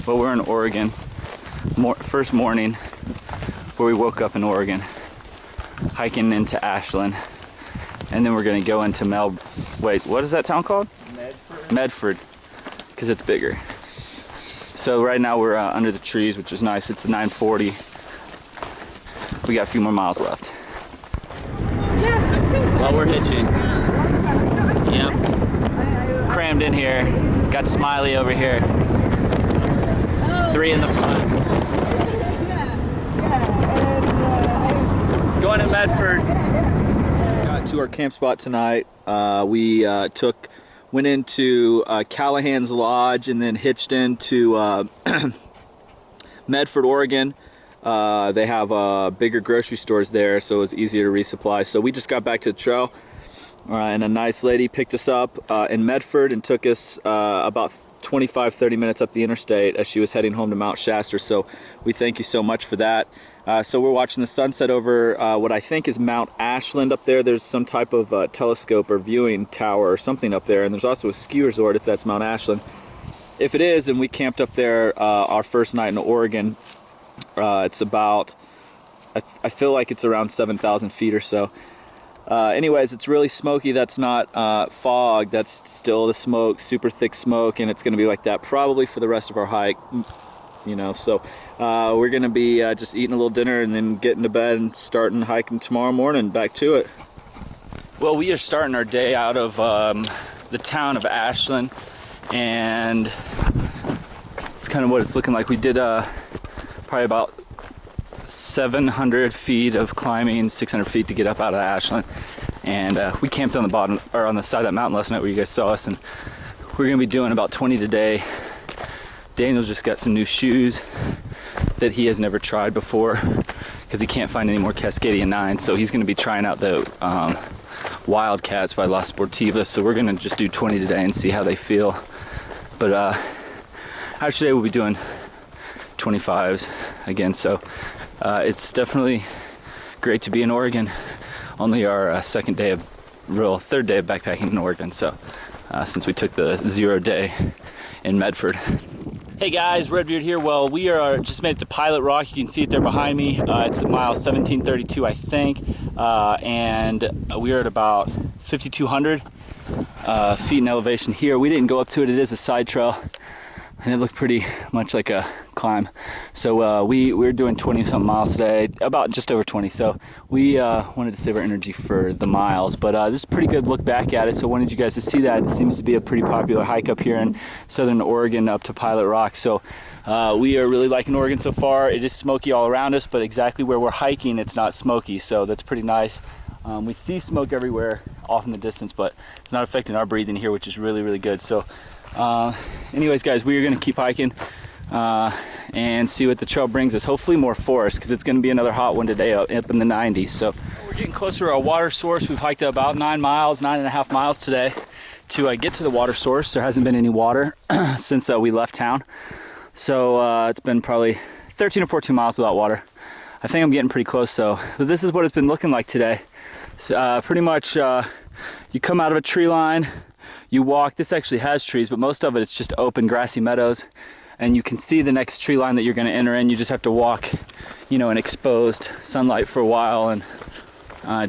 Well, we're in Oregon. First morning where we woke up in Oregon, hiking into Ashland, and then we're gonna go into wait, what is that town called? Medford, because it's bigger. So right now we're under the trees, which is nice. It's a 9:40. We got a few more miles left. Well, we're hitching. Yep. Crammed in here. Got Smiley over here. 3 in the front. Going to Medford. Got to our camp spot tonight. We went into Callahan's Lodge and then hitched into Medford, Oregon. They have bigger grocery stores there, so it was easier to resupply. So we just got back to the trail, and a nice lady picked us up in Medford and took us about 25-30 minutes up the interstate as she was heading home to Mount Shasta. So we thank you so much for that. So we're watching the sunset over what I think is Mount Ashland up there. There's some type of telescope or viewing tower or something up there, and there's also a ski resort if that's Mount Ashland. If it is, and we camped up there our first night in Oregon. It's about, I feel like it's around 7,000 feet or so. Anyways, it's really smoky. That's not fog. That's still the smoke, super thick smoke, and it's going to be like that probably for the rest of our hike. You know, so we're going to be just eating a little dinner and then getting to bed and starting hiking tomorrow morning. Back to it. Well, we are starting our day out of the town of Ashland, and it's kind of what it's looking like. We did probably about 700 feet of climbing, 600 feet to get up out of Ashland, and we camped on the bottom or on the side of that mountain last night where you guys saw us, and we're gonna be doing about 20 today. Daniel's just got some new shoes that he has never tried before because he can't find any more Cascadia 9, so he's gonna be trying out the Wildcats by La Sportiva. So we're gonna just do 20 today and see how they feel. But after today we'll be doing 25s again, so it's definitely great to be in Oregon. Only our third day of backpacking in Oregon, so since we took the 0 day in Medford. Hey guys, Redbeard here. Well, we are just made it to Pilot Rock. You can see it there behind me. It's at mile 1732, I think, and we are at about 5,200 feet in elevation here. We didn't go up to it. It is a side trail, and it looked pretty much like a climb. So we're doing 20-something miles today, about just over 20. So we wanted to save our energy for the miles, but this is a pretty good look back at it. So I wanted you guys to see that. It seems to be a pretty popular hike up here in southern Oregon up to Pilot Rock. So we are really liking Oregon so far. It is smoky all around us, but exactly where we're hiking, it's not smoky. So that's pretty nice. We see smoke everywhere off in the distance, but it's not affecting our breathing here, which is really, really good. So anyways, guys, we are going to keep hiking and see what the trail brings us. Hopefully more forest, because it's going to be another hot one today up in the 90s. So we're getting closer to our water source. We've hiked about 9.5 miles today to get to the water source. There hasn't been any water since we left town, so it's been probably 13 or 14 miles without water. I think I'm getting pretty close though. But this is what it's been looking like today. So, pretty much you come out of a tree line, you walk. This actually has trees, but most of it's just open grassy meadows, and you can see the next tree line that you're going to enter in. You just have to walk, you know, in exposed sunlight for a while and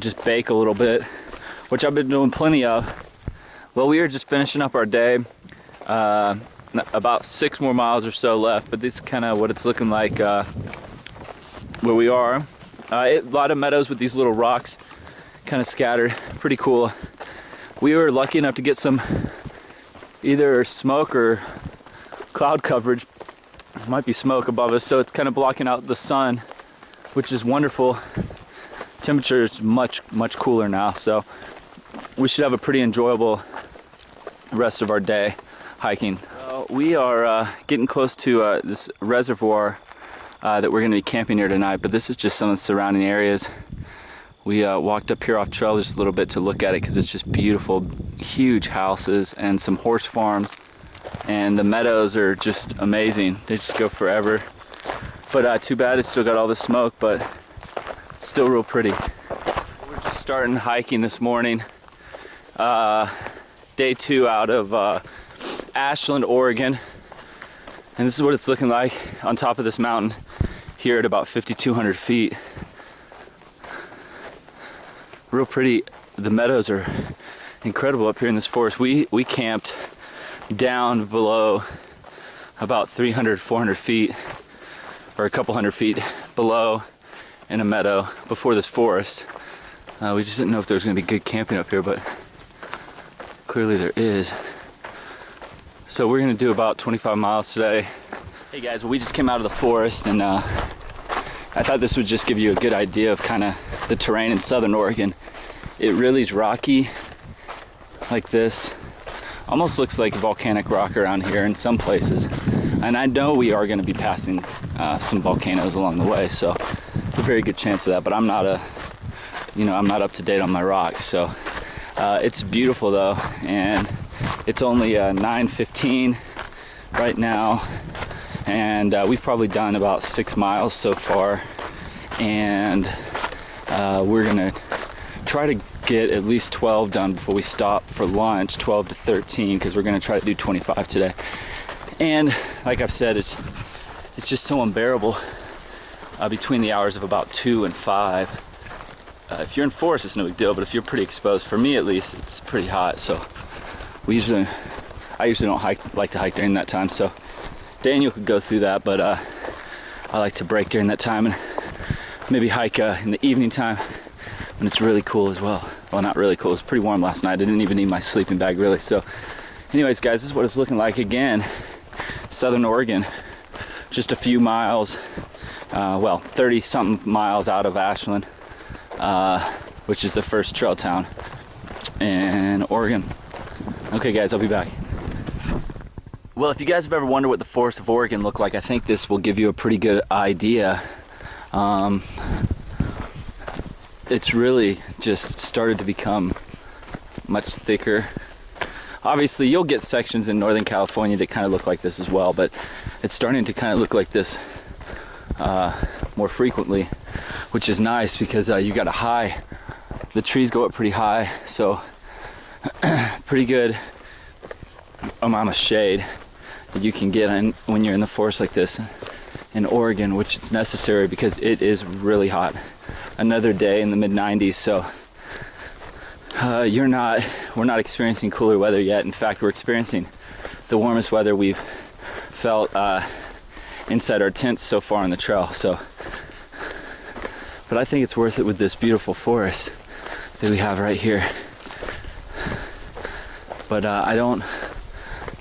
just bake a little bit, which I've been doing plenty of. Well, we are just finishing up our day. About 6 more miles or so left, but this is kind of what it's looking like where we are. A lot of meadows with these little rocks kind of scattered. Pretty cool. We were lucky enough to get some either smoke or cloud coverage. It might be smoke above us, so it's kind of blocking out the sun, which is wonderful. Temperature is much cooler now, so we should have a pretty enjoyable rest of our day hiking. We are getting close to this reservoir that we're going to be camping here tonight, but this is just some of the surrounding areas. We walked up here off trail just a little bit to look at it because it's just beautiful, huge houses and some horse farms, and the meadows are just amazing. They just go forever, but too bad it's still got all the smoke, but it's still real pretty. We're just starting hiking this morning. Day 2 out of Ashland, Oregon. And this is what it's looking like on top of this mountain here at about 5,200 feet. Real pretty. The meadows are incredible up here in this forest. We camped down below about 300, 400 feet, or a couple hundred feet below in a meadow before this forest. We just didn't know if there was going to be good camping up here, but clearly there is. So we're going to do about 25 miles today. Hey guys, well, we just came out of the forest, and I thought this would just give you a good idea of kind of the terrain in southern Oregon. It really is rocky like this. Almost looks like volcanic rock around here in some places. And I know we are going to be passing some volcanoes along the way, so it's a very good chance of that. But I'm not I'm not up to date on my rocks. So it's beautiful though, and it's only 9:15 right now, and we've probably done about 6 miles so far, and we're gonna try to get at least 12 done before we stop for lunch, 12 to 13, because we're gonna try to do 25 today. And like I've said, it's just so unbearable between the hours of about 2 and 5. If you're in forest, it's no big deal, but if you're pretty exposed, for me at least, it's pretty hot. So I usually don't like to hike during that time. So Daniel could go through that, but I like to break during that time and maybe hike in the evening time when it's really cool as well. Well, not really cool. It was pretty warm last night. I didn't even need my sleeping bag really. So anyways, guys, this is what it's looking like again. Southern Oregon, just a few miles, 30 something miles out of Ashland, which is the first trail town in Oregon. Okay guys, I'll be back. Well, if you guys have ever wondered what the forests of Oregon look like, I think this will give you a pretty good idea. It's really just started to become much thicker. Obviously you'll get sections in Northern California that kind of look like this as well, but it's starting to kind of look like this more frequently, which is nice because you got the trees go up pretty high, so pretty good amount of shade that you can get in when you're in the forest like this in Oregon, which is necessary because it is really hot. Another day in the mid-90s, so we're not experiencing cooler weather yet. In fact, we're experiencing the warmest weather we've felt inside our tents so far on the trail. So, but I think it's worth it with this beautiful forest that we have right here. But I don't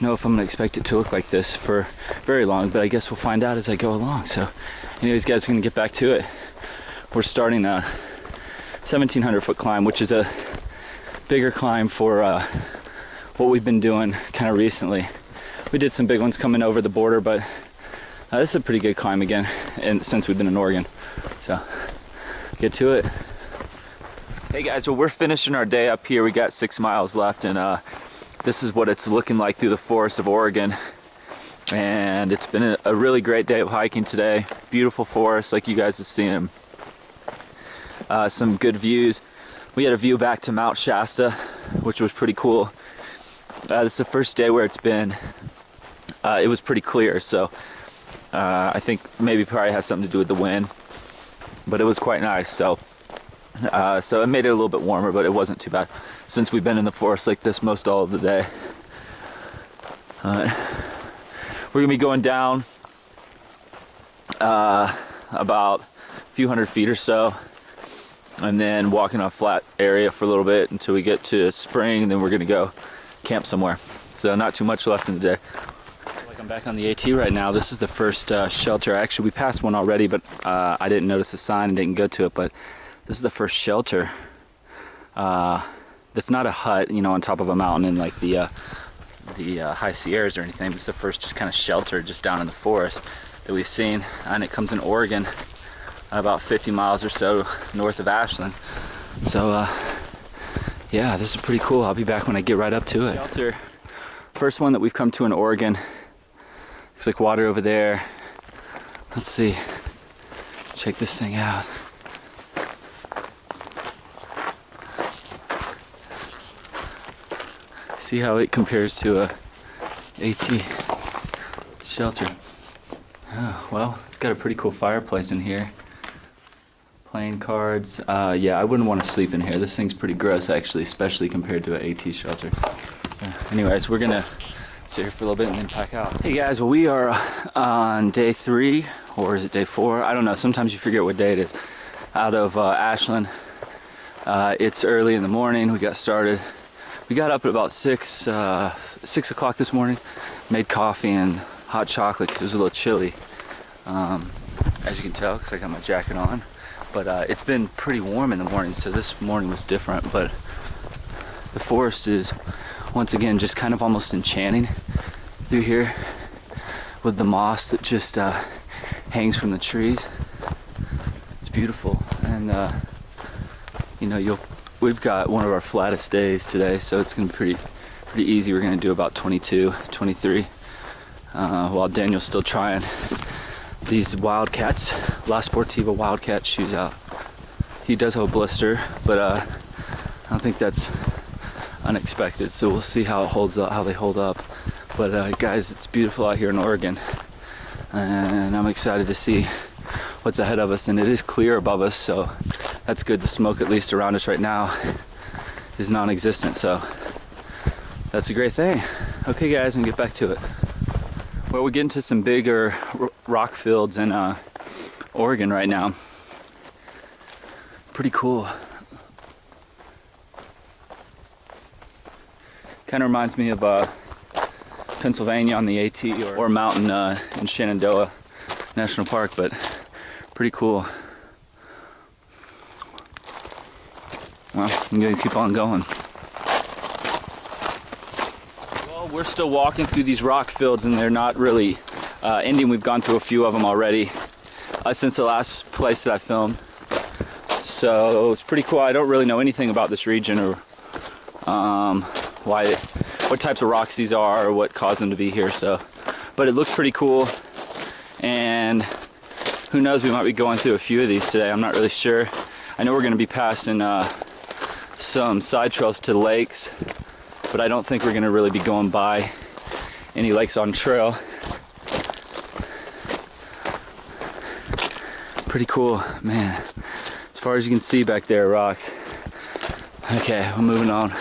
know if I'm gonna expect it to look like this for very long, but I guess we'll find out as I go along. So anyways guys, gonna get back to it. We're starting a 1,700 foot climb, which is a bigger climb for what we've been doing kind of recently. We did some big ones coming over the border, but this is a pretty good climb again, and since we've been in Oregon. So get to it. Hey guys, well, we're finishing our day up here. We got 6 miles left, and this is what it's looking like through the forests of Oregon. And it's been a really great day of hiking today. Beautiful forest like you guys have seen them. Some good views. We had a view back to Mount Shasta, which was pretty cool. This is the first day where it was pretty clear, so I think maybe probably has something to do with the wind, but it was quite nice. So it made it a little bit warmer, but it wasn't too bad since we've been in the forest like this most all of the day. We're gonna be going down about a few hundred feet or so, and then walking on a flat area for a little bit until we get to spring, and then we're gonna go camp somewhere. So not too much left in the day. Like I'm back on the AT right now. This is the first shelter. Actually, we passed one already, but I didn't notice the sign and didn't go to it. But this is the first shelter that's not a hut, you know, on top of a mountain in like the high Sierras or anything. This is the first just kind of shelter just down in the forest that we've seen, and it comes in Oregon, about 50 miles or so north of Ashland. So yeah, this is pretty cool. I'll be back when I get right up to it. Shelter, first one that we've come to in Oregon. Looks like water over there. Let's see, check this thing out. See how it compares to a AT. shelter. Oh, well, it's got a pretty cool fireplace in here. Playing cards. Yeah, I wouldn't want to sleep in here. This thing's pretty gross, actually, especially compared to an AT shelter. Anyways, we're gonna sit here for a little bit and then pack out. Hey guys, well, we are on day 3, or is it day 4? I don't know. Sometimes you forget what day it is. Out of Ashland. It's early in the morning. We got started. We got up at about 6 o'clock this morning. Made coffee and hot chocolate because it was a little chilly. As you can tell, because I got my jacket on. But it's been pretty warm in the morning, so this morning was different. But the forest is, once again, just kind of almost enchanting through here with the moss that just hangs from the trees. It's beautiful. And you know, we've got one of our flattest days today, so it's gonna be pretty easy. We're gonna do about 22, 23, while Daniel's still trying these Wildcats, La Sportiva Wildcat shoes out. He does have a blister, but I don't think that's unexpected, so we'll see how it holds up, how they hold up. But guys, it's beautiful out here in Oregon, and I'm excited to see what's ahead of us. And it is clear above us, so that's good. The smoke, at least around us right now, is non-existent, so that's a great thing. Okay guys, I'm gonna get back to it. Well, we get into some bigger rock fields in Oregon right now. Pretty cool. Kind of reminds me of Pennsylvania on the AT, or mountain in Shenandoah National Park, but pretty cool. Well, I'm gonna keep on going. Well, we're still walking through these rock fields, and they're not really ending. We've gone through a few of them already since the last place that I filmed. So it's pretty cool. I don't really know anything about this region, or what types of rocks these are, or what caused them to be here. So, but it looks pretty cool, and who knows, we might be going through a few of these today. I'm not really sure. I know we're going to be passing some side trails to lakes, but I don't think we're going to really be going by any lakes on trail. Pretty cool, man. As far as you can see back there, rocks. Okay, we're moving on.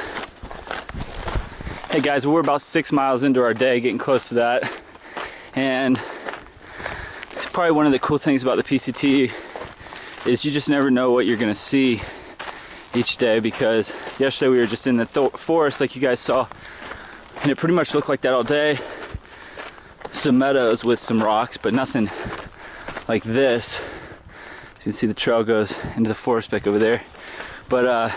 Hey guys, we're about 6 miles into our day, getting close to that. And probably one of the cool things about the PCT is you just never know what you're gonna see each day, because yesterday we were just in the forest like you guys saw, and it pretty much looked like that all day. Some meadows with some rocks, but nothing like this. You can see the trail goes into the forest back over there. But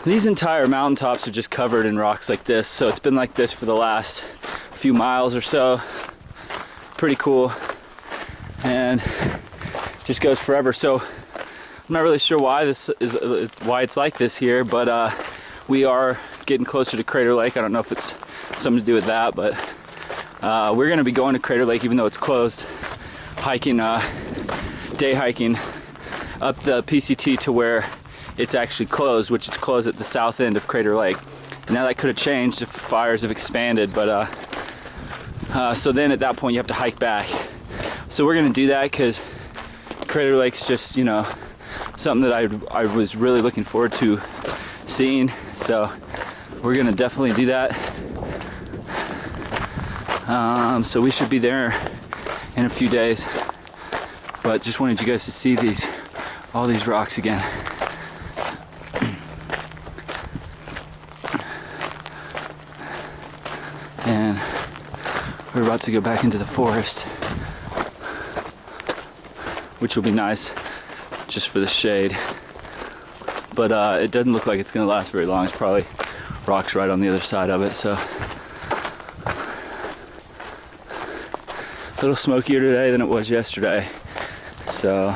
these entire mountaintops are just covered in rocks like this, so it's been like this for the last few miles or so. Pretty cool, and just goes forever. So I'm not really sure why why it's like this here, but we are getting closer to Crater Lake. I don't know if it's something to do with that, but we're going to be going to Crater Lake even though it's closed. Hiking, day hiking up the PCT to where it's actually closed, which is closed at the south end of Crater Lake. Now that could have changed if fires have expanded, but so then at that point you have to hike back. So we're going to do that because Crater Lake's just, you know, something that I was really looking forward to seeing. So we're going to definitely do that. So we should be there in a few days. But just wanted you guys to see all these rocks again. And we're about to go back into the forest, which will be nice just for the shade. But it doesn't look like it's going to last very long. It's probably rocks right on the other side of it. So a little smokier today than it was yesterday. So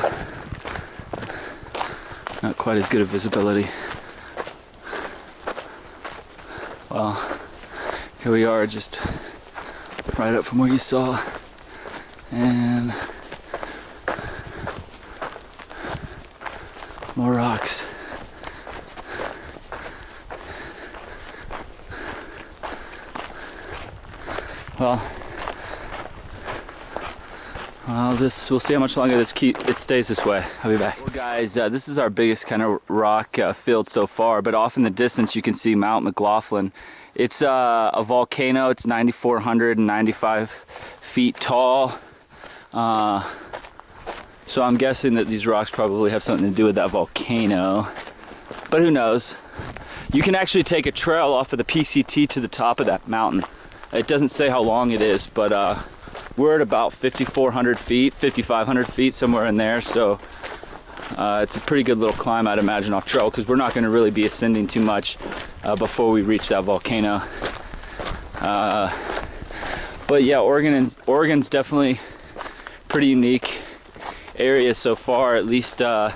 not quite as good of visibility. Well, here we are, just right up from where you saw, and more rocks. Well, We'll see how much longer it stays this way. I'll be back. Well, guys, this is our biggest kind of rock field so far, but off in the distance you can see Mount McLoughlin. It's a volcano. It's 9,495 feet tall. So I'm guessing that these rocks probably have something to do with that volcano, but who knows. You can actually take a trail off of the PCT to the top of that mountain. It doesn't say how long it is, but we're at about 5,400 feet, 5,500 feet, somewhere in there. So it's a pretty good little climb, I'd imagine, off trail, because we're not going to really be ascending too much before we reach that volcano. But yeah, Oregon's definitely pretty unique area so far. At least the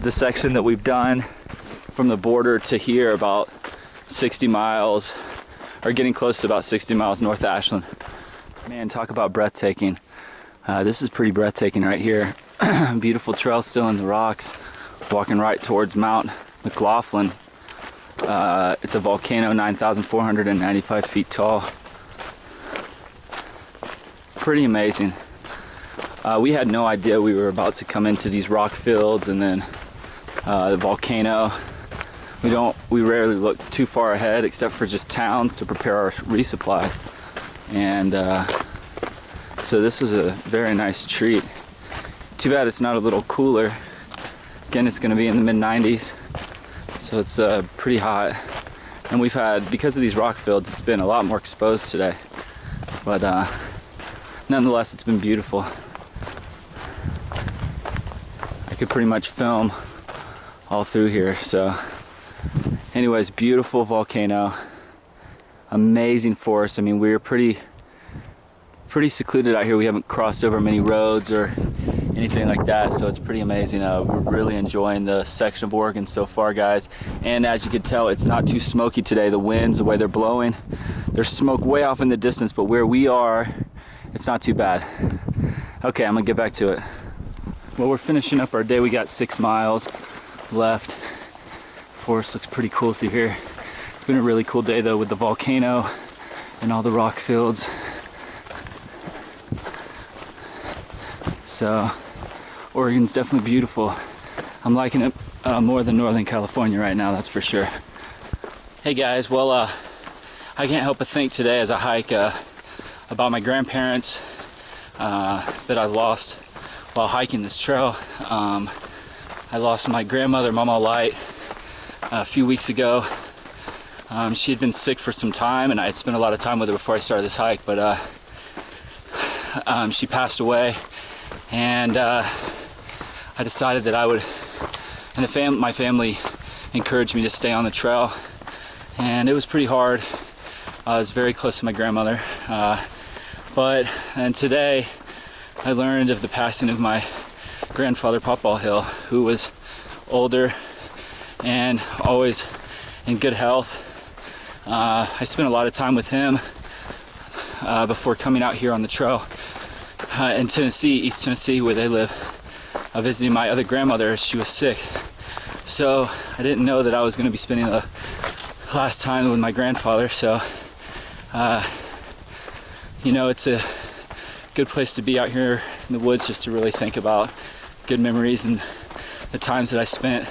section that we've done from the border to here, about 60 miles, or getting close to about 60 miles north of Ashland. Man, talk about breathtaking. This is pretty breathtaking right here. Beautiful trail still in the rocks, walking right towards Mount McLoughlin. It's a volcano, 9,495 feet tall. Pretty amazing. We had no idea we were about to come into these rock fields and then the volcano. We rarely look too far ahead except for just towns to prepare our resupply. And so this was a very nice treat. Too bad it's not a little cooler. Again, it's going to be in the mid-90s, so it's pretty hot. And we've had, because of these rock fields, it's been a lot more exposed today. But nonetheless, it's been beautiful. I could pretty much film all through here. So anyways, beautiful volcano, amazing forest. I mean, we're pretty secluded out here. We haven't crossed over many roads or anything like that, so it's pretty amazing. We're really enjoying the section of Oregon so far, guys. And as you can tell, it's not too smoky today. The winds, the way they're blowing, there's smoke way off in the distance, but where we are, it's not too bad. Okay, I'm gonna get back to it. Well, we're finishing up our day. We got 6 miles left. Forest looks pretty cool through here. It's been a really cool day though, with the volcano and all the rock fields. So Oregon's definitely beautiful. I'm liking it more than Northern California right now, that's for sure. Hey guys, well, I can't help but think today as I hike about my grandparents that I lost while hiking this trail. I lost my grandmother, Mama Light, a few weeks ago. She had been sick for some time, and I had spent a lot of time with her before I started this hike, but she passed away, and I decided that I would, and my family encouraged me to stay on the trail, and it was pretty hard. I was very close to my grandmother, and today I learned of the passing of my grandfather, Papa Hill, who was older and always in good health. I spent a lot of time with him before coming out here on the trail in Tennessee, East Tennessee, where they live, visiting my other grandmother as she was sick. So I didn't know that I was going to be spending the last time with my grandfather. So, you know, it's a good place to be out here in the woods just to really think about good memories and the times that I spent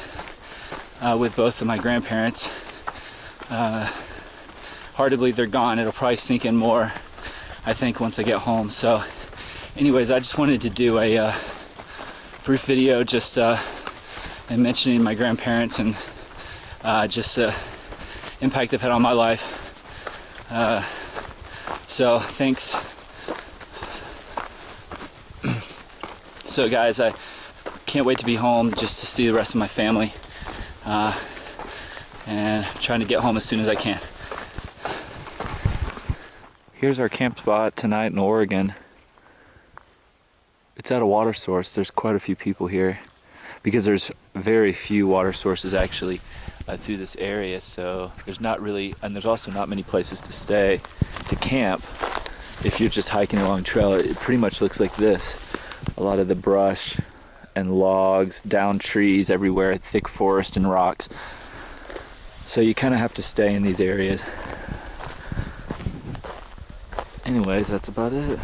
with both of my grandparents. Hard to believe they're gone. It'll probably sink in more, I think, once I get home. So anyways, I just wanted to do a brief video just and mentioning my grandparents and just the impact they've had on my life. So thanks. So guys, I can't wait to be home just to see the rest of my family, and I'm trying to get home as soon as I can. Here's our camp spot tonight in Oregon. It's at a water source. There's quite a few people here because there's very few water sources actually through this area, so there's not really, and there's also not many places to stay, to camp. If you're just hiking along trail, it pretty much looks like this. A lot of the brush and logs, down trees everywhere, thick forest and rocks. So you kind of have to stay in these areas. Anyways, that's about it.